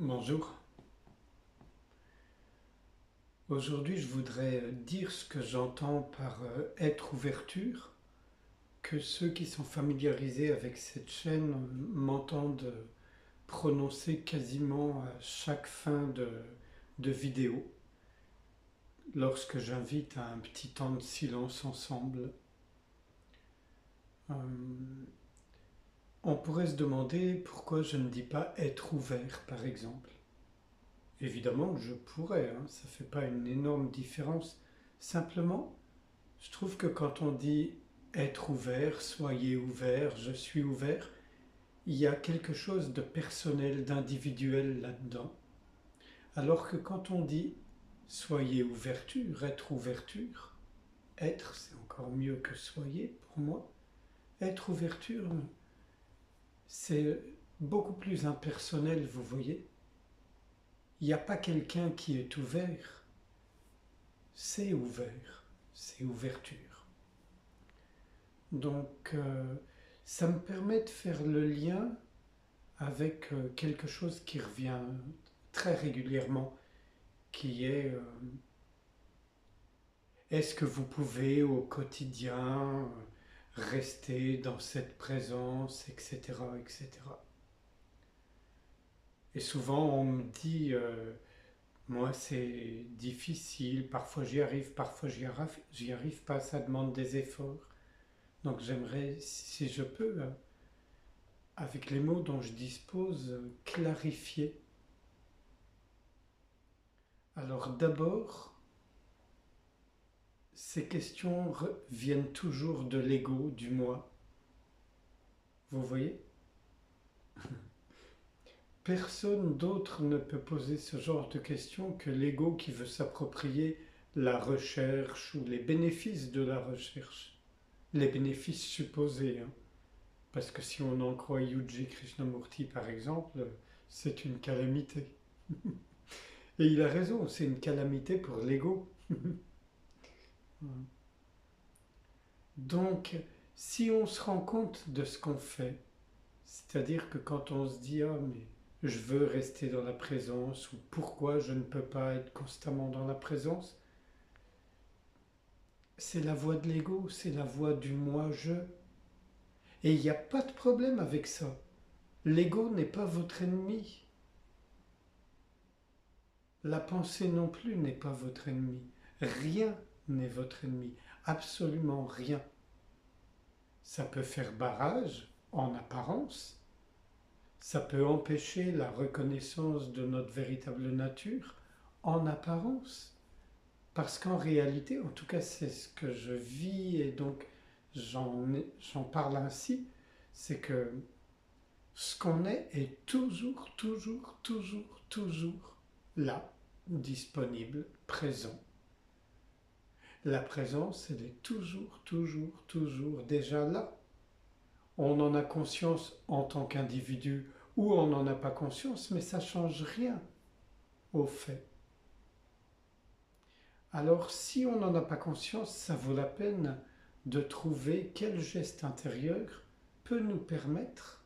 Bonjour. Aujourd'hui, je voudrais dire ce que j'entends par être ouverture, que ceux qui sont familiarisés avec cette chaîne m'entendent prononcer quasiment à chaque fin de vidéo, lorsque j'invite à un petit temps de silence ensemble. Euh, on pourrait se demander pourquoi je ne dis pas être ouvert, par exemple. Évidemment que je pourrais, hein, ça ne fait pas une énorme différence. Simplement, je trouve que quand on dit être ouvert, soyez ouvert, je suis ouvert, il y a quelque chose de personnel, d'individuel là-dedans. Alors que quand on dit soyez ouverture, être c'est encore mieux que soyez pour moi. Être ouverture, c'est beaucoup plus impersonnel, vous voyez. Il n'y a pas quelqu'un qui est ouvert, c'est ouvert, c'est ouverture. Donc, ça me permet de faire le lien avec quelque chose qui revient très régulièrement, qui est est-ce que vous pouvez au quotidien rester dans cette présence, etc., etc. Et souvent on me dit, moi c'est difficile, parfois parfois j'y arrive pas, ça demande des efforts. Donc j'aimerais, si je peux, avec les mots dont je dispose, clarifier. Alors d'abord, ces questions viennent toujours de l'ego, du moi. Vous voyez? Personne d'autre ne peut poser ce genre de questions que l'ego qui veut s'approprier la recherche ou les bénéfices de la recherche. Les bénéfices supposés, hein. Parce que si on en croit Yuji Krishnamurti par exemple, c'est une calamité. Et il a raison, c'est une calamité pour l'ego. Donc, si on se rend compte de ce qu'on fait, c'est-à-dire que quand on se dit ah mais je veux rester dans la présence ou pourquoi je ne peux pas être constamment dans la présence, c'est la voix de l'ego, c'est la voix du moi-je. Et il n'y a pas de problème avec ça. L'ego n'est pas votre ennemi. La pensée non plus n'est pas votre ennemi. Rien n'est votre ennemi. Absolument rien. Ça peut faire barrage en apparence. Ça peut empêcher la reconnaissance de notre véritable nature en apparence. Parce qu'en réalité, en tout cas c'est ce que je vis et donc j'en parle ainsi, c'est que ce qu'on est toujours, toujours, toujours, toujours là, disponible, présent. La présence, elle est toujours, toujours, toujours déjà là. On en a conscience en tant qu'individu ou on n'en a pas conscience, mais ça ne change rien au fait. Alors si on n'en a pas conscience, ça vaut la peine de trouver quel geste intérieur peut nous permettre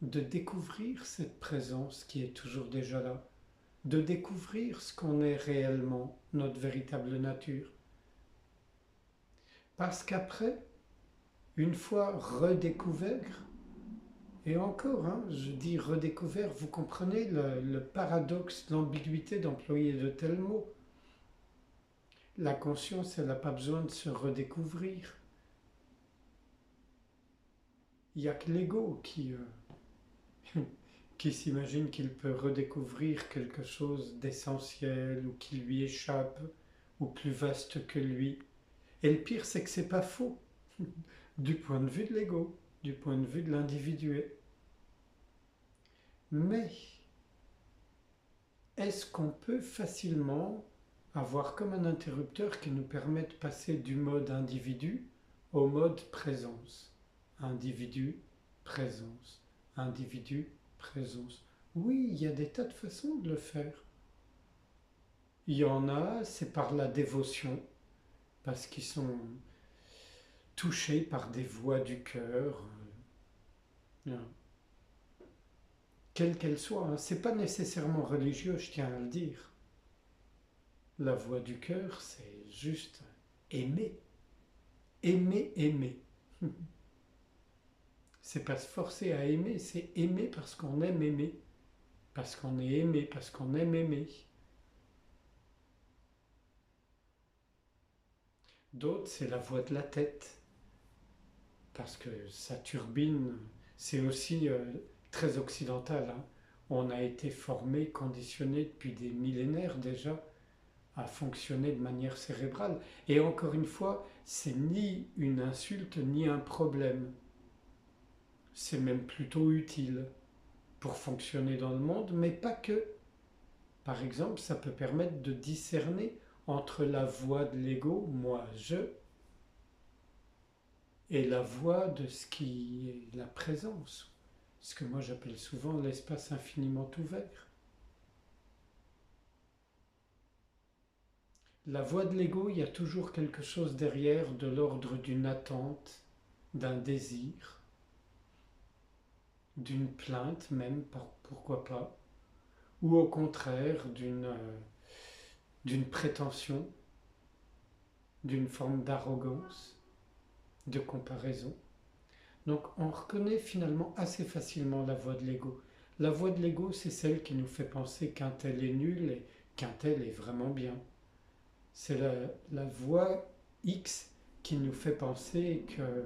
de découvrir cette présence qui est toujours déjà là, de découvrir ce qu'on est réellement, notre véritable nature. Parce qu'après, une fois redécouvert, et encore, hein, je dis redécouvert, vous comprenez le paradoxe, l'ambiguïté d'employer de tels mots. La conscience, elle n'a pas besoin de se redécouvrir. Il n'y a que l'ego qui s'imagine qu'il peut redécouvrir quelque chose d'essentiel ou qui lui échappe ou plus vaste que lui. Et le pire, c'est que c'est pas faux du point de vue de l'ego, du point de vue de l'individu. Mais est-ce qu'on peut facilement avoir comme un interrupteur qui nous permet de passer du mode individu au mode présence? Individu, présence, individu, présence. Oui, il y a des tas de façons de le faire. Il y en a, c'est par la dévotion, parce qu'ils sont touchés par des voix du cœur. quelle qu'elle soit, hein. C'est pas nécessairement religieux, je tiens à le dire. La voix du cœur, c'est juste aimer, aimer, aimer. C'est pas se forcer à aimer, c'est aimer parce qu'on aime aimer, parce qu'on est aimé, parce qu'on aime aimer. D'autres, c'est la voix de la tête, parce que ça turbine. C'est aussi très occidental, hein. On a été formé, conditionné depuis des millénaires déjà à fonctionner de manière cérébrale. Et encore une fois, c'est ni une insulte ni un problème. C'est même plutôt utile pour fonctionner dans le monde, mais pas que. Par exemple, ça peut permettre de discerner entre la voix de l'ego, moi, je, et la voix de ce qui est la présence, ce que moi j'appelle souvent l'espace infiniment ouvert. La voix de l'ego, il y a toujours quelque chose derrière de l'ordre d'une attente, d'un désir, d'une plainte même, pourquoi pas, ou au contraire d'une prétention, d'une forme d'arrogance, de comparaison. Donc on reconnaît finalement assez facilement la voix de l'ego. La voix de l'ego, c'est celle qui nous fait penser qu'un tel est nul et qu'un tel est vraiment bien. C'est la voix X qui nous fait penser que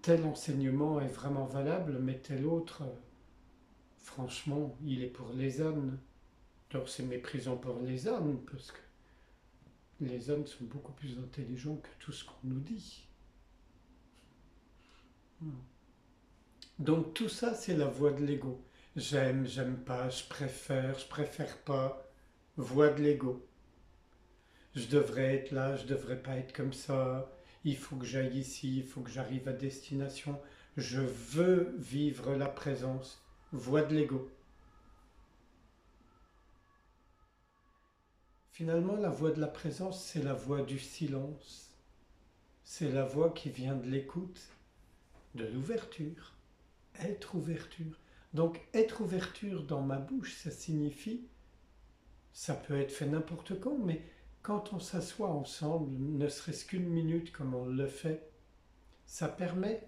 tel enseignement est vraiment valable, mais tel autre, franchement, il est pour les ânes. Donc c'est méprisant pour les ânes, parce que les ânes sont beaucoup plus intelligents que tout ce qu'on nous dit. Donc tout ça, c'est la voix de l'ego. J'aime, j'aime pas, je préfère pas. Voix de l'ego. Je devrais être là, je devrais pas être comme ça. Il faut que j'aille ici, il faut que j'arrive à destination. Je veux vivre la présence. Voix de l'ego. Finalement, la voix de la présence, c'est la voix du silence. C'est la voix qui vient de l'écoute, de l'ouverture. Être ouverture. Donc être ouverture dans ma bouche, ça signifie, ça peut être fait n'importe quand, mais quand on s'assoit ensemble, ne serait-ce qu'une minute comme on le fait, ça permet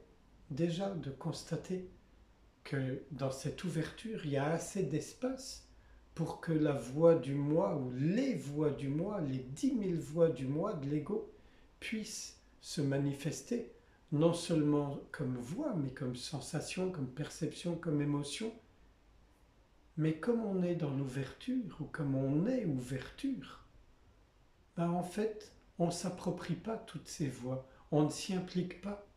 déjà de constater que dans cette ouverture, il y a assez d'espace pour que la voix du moi ou les voix du moi, les 10 000 voix du moi de l'ego puissent se manifester, non seulement comme voix, mais comme sensation, comme perception, comme émotion. Mais comme on est dans l'ouverture, ou comme on est ouverture, ben en fait, on ne s'approprie pas toutes ces voix, on ne s'y implique pas.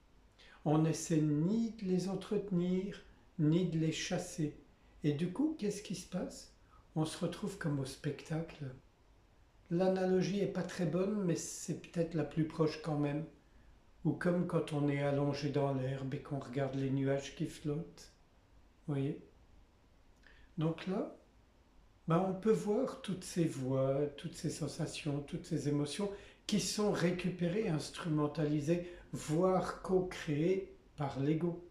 On n'essaie ni de les entretenir, ni de les chasser. Et du coup, qu'est-ce qui se passe? On se retrouve comme au spectacle. L'analogie n'est pas très bonne, mais c'est peut-être la plus proche quand même. Ou comme quand on est allongé dans l'herbe et qu'on regarde les nuages qui flottent. Vous voyez? Donc là, ben on peut voir toutes ces voix, toutes ces sensations, toutes ces émotions qui sont récupérées, instrumentalisées, voire co-créées par l'ego.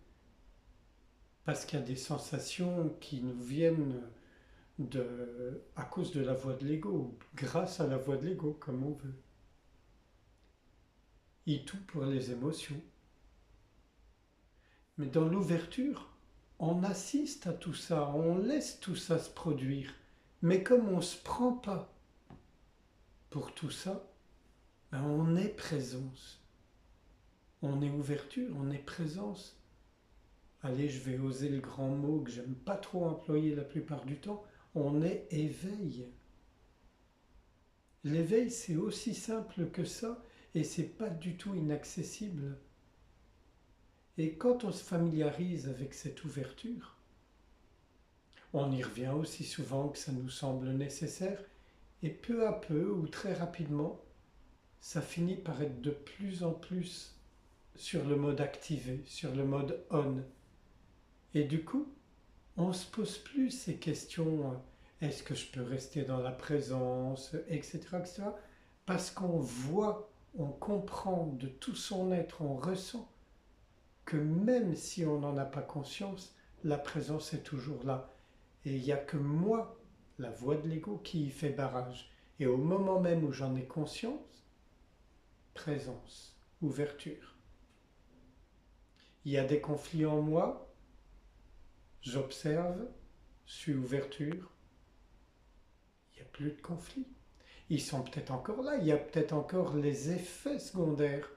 Parce qu'il y a des sensations qui nous viennent à cause de la voix de l'ego, grâce à la voix de l'ego, comme on veut. Et tout pour les émotions. Mais dans l'ouverture, on assiste à tout ça, on laisse tout ça se produire. Mais comme on ne se prend pas pour tout ça, ben on est présence. On est ouverture, on est présence. Allez, je vais oser le grand mot que j'aime pas trop employer la plupart du temps. On est éveil. L'éveil, c'est aussi simple que ça et c'est pas du tout inaccessible. Et quand on se familiarise avec cette ouverture, on y revient aussi souvent que ça nous semble nécessaire et peu à peu ou très rapidement, ça finit par être de plus en plus sur le mode activé, sur le mode on. Et du coup, on ne se pose plus ces questions, est-ce que je peux rester dans la présence, etc., etc., parce qu'on voit, on comprend de tout son être, on ressent que même si on n'en a pas conscience, la présence est toujours là. Et il n'y a que moi, la voix de l'ego, qui y fait barrage. Et au moment même où j'en ai conscience, présence, ouverture. Il y a des conflits en moi, j'observe, je suis ouverture, il n'y a plus de conflits. Ils sont peut-être encore là, il y a peut-être encore les effets secondaires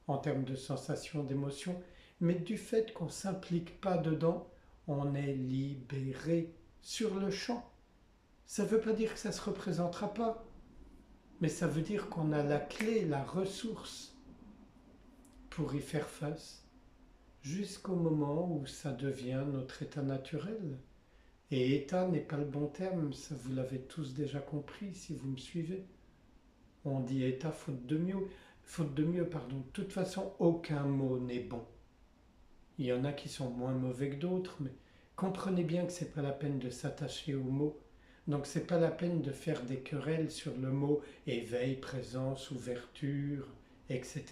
en termes de sensations, d'émotions, mais du fait qu'on ne s'implique pas dedans, on est libéré sur le champ. Ça ne veut pas dire que ça ne se représentera pas, mais ça veut dire qu'on a la clé, la ressource pour y faire face, jusqu'au moment où ça devient notre état naturel. Et état n'est pas le bon terme, ça vous l'avez tous déjà compris si vous me suivez. On dit état faute de mieux, pardon. De toute façon, aucun mot n'est bon. Il y en a qui sont moins mauvais que d'autres, mais comprenez bien que ce n'est pas la peine de s'attacher aux mots. Donc c'est pas la peine de faire des querelles sur le mot éveil, présence, ouverture, etc.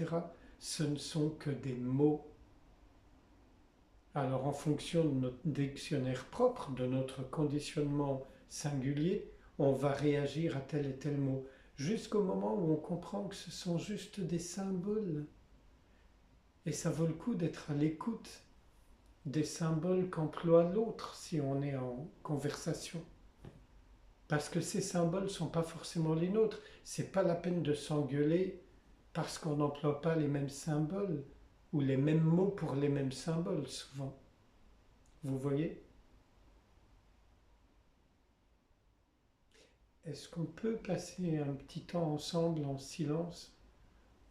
Ce ne sont que des mots. Alors en fonction de notre dictionnaire propre, de notre conditionnement singulier, on va réagir à tel et tel mot, jusqu'au moment où on comprend que ce sont juste des symboles. Et ça vaut le coup d'être à l'écoute des symboles qu'emploie l'autre si on est en conversation. Parce que ces symboles ne sont pas forcément les nôtres. C'est pas la peine de s'engueuler parce qu'on n'emploie pas les mêmes symboles ou les mêmes mots pour les mêmes symboles souvent. Vous voyez? Est-ce qu'on peut passer un petit temps ensemble en silence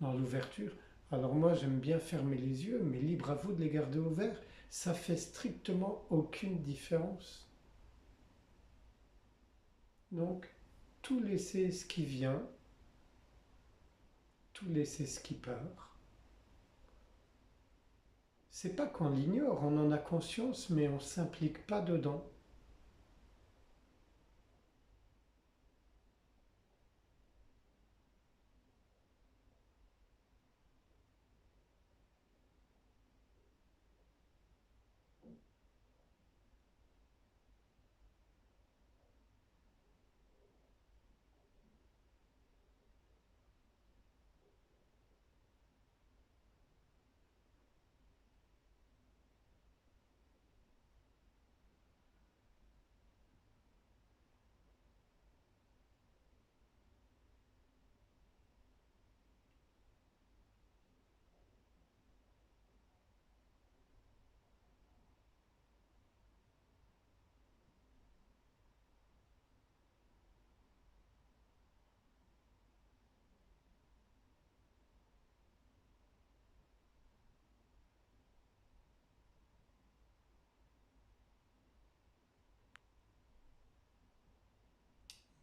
dans l'ouverture? Alors moi j'aime bien fermer les yeux, mais libre à vous de les garder ouverts. Ça fait strictement aucune différence. Donc tout laisser ce qui vient, tout laisser ce qui part. C'est pas qu'on l'ignore, on en a conscience, mais on ne s'implique pas dedans.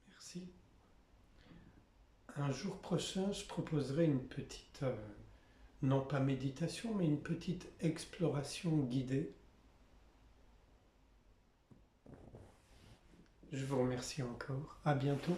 Merci. Un jour prochain, je proposerai une petite, non pas méditation, mais une petite exploration guidée. Je vous remercie encore. À bientôt.